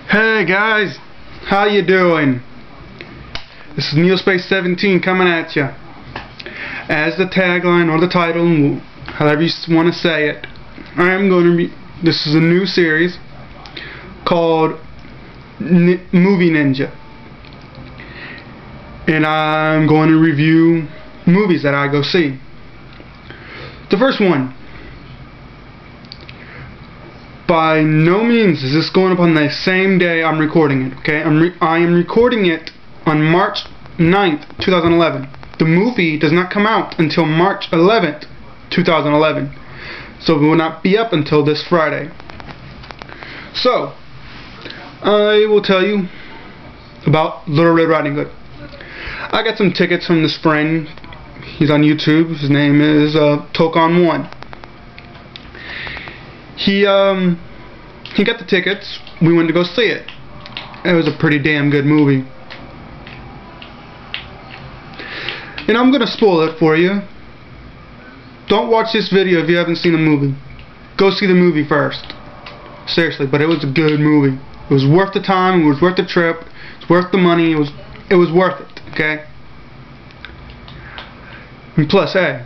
Hey guys, how you doing? This is Neospace17 coming at you. As the tagline or the title, however you want to say it, this is a new series called Movie Ninja, and I'm going to review movies that I go see. The first one. By no means is this going up on the same day I'm recording it, okay? I am recording it on March 9th, 2011. The movie does not come out until March 11th, 2011. So it will not be up until this Friday. So, I will tell you about Little Red Riding Hood. I got some tickets from this friend. He's on YouTube. His name is Tokon1. He got the tickets. We went to go see it. It was a pretty damn good movie. And I'm gonna spoil it for you. Don't watch this video if you haven't seen the movie. Go see the movie first. Seriously, but it was a good movie. It was worth the time, it was worth the trip, it was worth the money, it was worth it, okay? And plus, hey,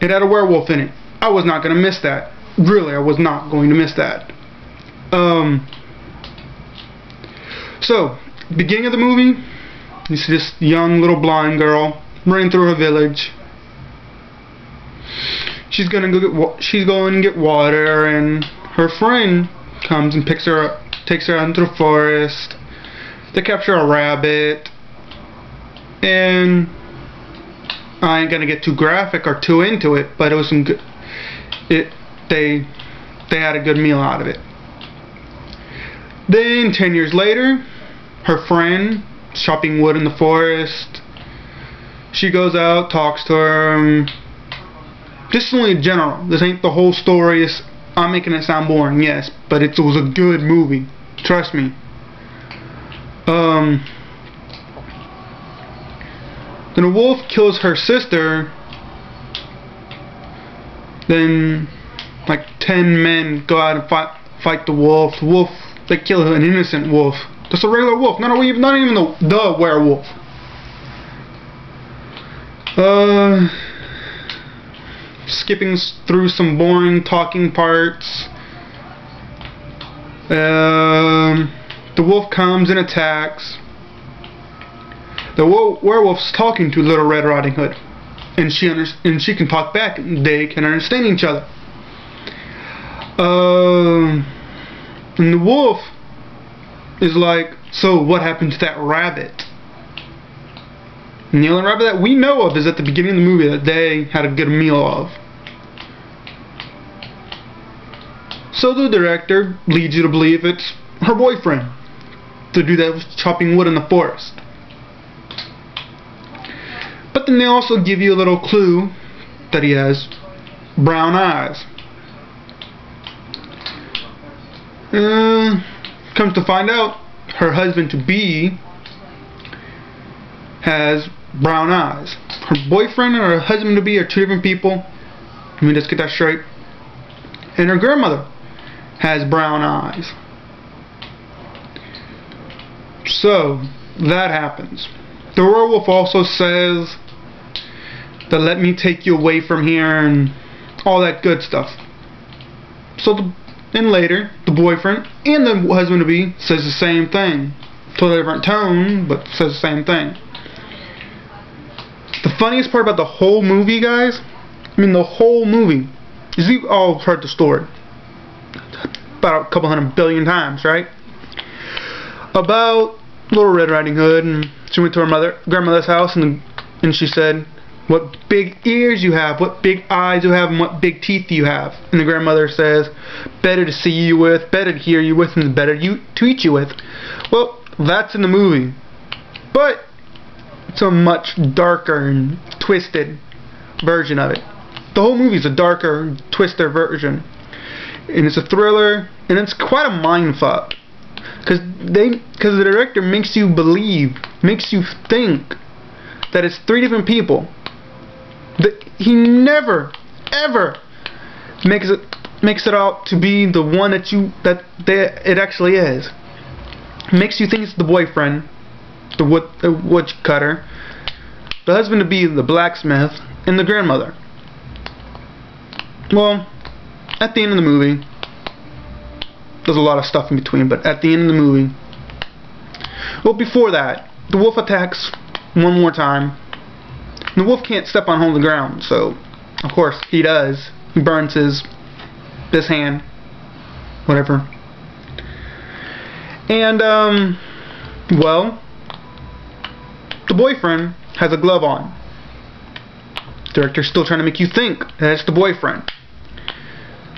it had a werewolf in it. I was not gonna miss that. Really, I was not going to miss that. So, beginning of the movie, you see this young little blind girl running through her village. She's going to get water, and her friend comes and picks her up, takes her out into the forest. They capture a rabbit, and I ain't gonna get too graphic or too into it, but it was some good. They had a good meal out of it. Then 10 years later, her friend chopping wood in the forest. She goes out, talks to her. This is only general. This ain't the whole story. I'm making it sound boring, yes, but it was a good movie. Trust me. Then a wolf kills her sister. Then like 10 men go out and fight the wolf. The wolf, they kill an innocent wolf. Just a regular wolf, not even the werewolf. Skipping through some boring talking parts. The wolf comes and attacks. The werewolf's talking to Little Red Riding Hood, and she can talk back, and they can understand each other. And the wolf is like, so what happened to that rabbit? And the only rabbit that we know of is at the beginning of the movie that they had a good meal of. So the director leads you to believe it's her boyfriend. The dude that was chopping wood in the forest. But then they also give you a little clue that he has brown eyes. Comes to find out, her husband-to-be has brown eyes. Her boyfriend and her husband-to-be are two different people. Let me just get that straight. And her grandmother has brown eyes. So, that happens. The werewolf also says that let me take you away from here and all that good stuff. So then later, the boyfriend and the husband-to-be says the same thing. Totally different tone, but says the same thing. The funniest part about the whole movie, guys, the whole movie, is you've all heard the story about a couple 100 billion times, right? About Little Red Riding Hood, and she went to her grandmother's house, and she said, what big ears you have, what big eyes you have, and what big teeth you have. And the grandmother says, better to see you with, better to hear you with, and better to eat you with. Well, that's in the movie. But it's a much darker and twisted version of it. The whole movie is a darker, twisted version. And it's a thriller, and it's quite a mindfuck. Because the director makes you believe, makes you think that it's three different people. He never, ever makes it out to be the one that it actually is. Makes you think it's the boyfriend, the woodcutter, the husband-to-be, the blacksmith, and the grandmother. Well, at the end of the movie, there's a lot of stuff in between, but at the end of the movie, well, before that, the wolf attacks one more time. The wolf can't step on holy ground, so of course he does. He burns this hand, whatever. And well, the boyfriend has a glove on. The director's still trying to make you think that it's the boyfriend.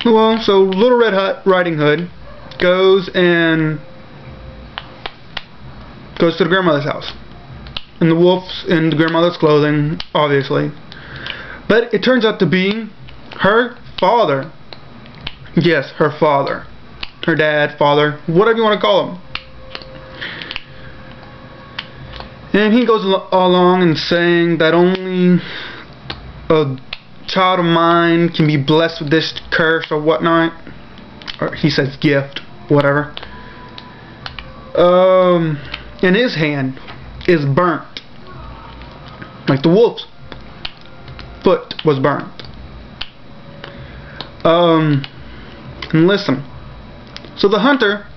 Well, so Little Red Riding Hood goes to the grandmother's house. And the wolf's in the grandmother's clothing, obviously. But it turns out to be her father. Yes, her father. Her dad, father, whatever you want to call him. And he goes along and saying that only a child of mine can be blessed with this curse or whatnot. Or he says gift, whatever. And his hand is burnt. Like the wolf's foot was burnt. And listen. So the hunter,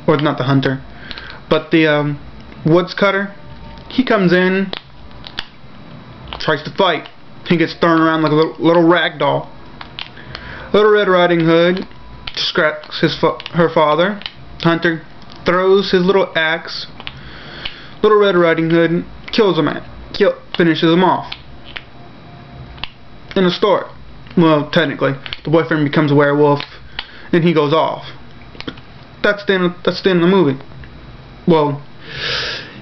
or not the hunter, but the woodscutter, he comes in, tries to fight. He gets thrown around like a little rag doll. Little Red Riding Hood distracts her father. Hunter throws his little axe. Little Red Riding Hood kills a man. Finishes him off. In a story. Well, technically, the boyfriend becomes a werewolf, and he goes off. That's the end of the movie. Well,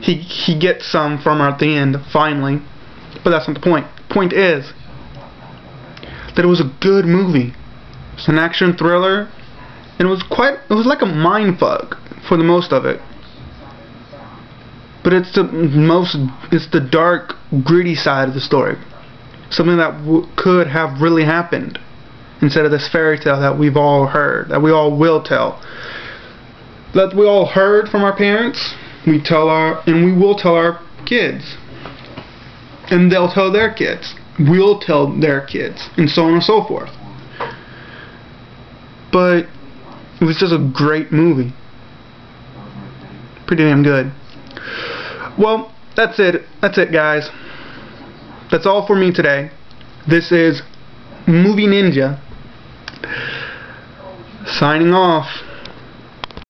he gets some from her at the end, finally, but that's not the point. The point is that it was a good movie. It's an action thriller, and it was like a mindfuck for the most of it. But it's the dark, gritty side of the story. Something that could have really happened, instead of this fairy tale that we've all heard, that we all will tell. That we all heard from our parents, we will tell our kids. And they'll tell their kids. We'll tell their kids. And so on and so forth. But it was just a great movie. Pretty damn good. Well, that's it. That's it, guys. That's all for me today. This is Movie Ninja signing off.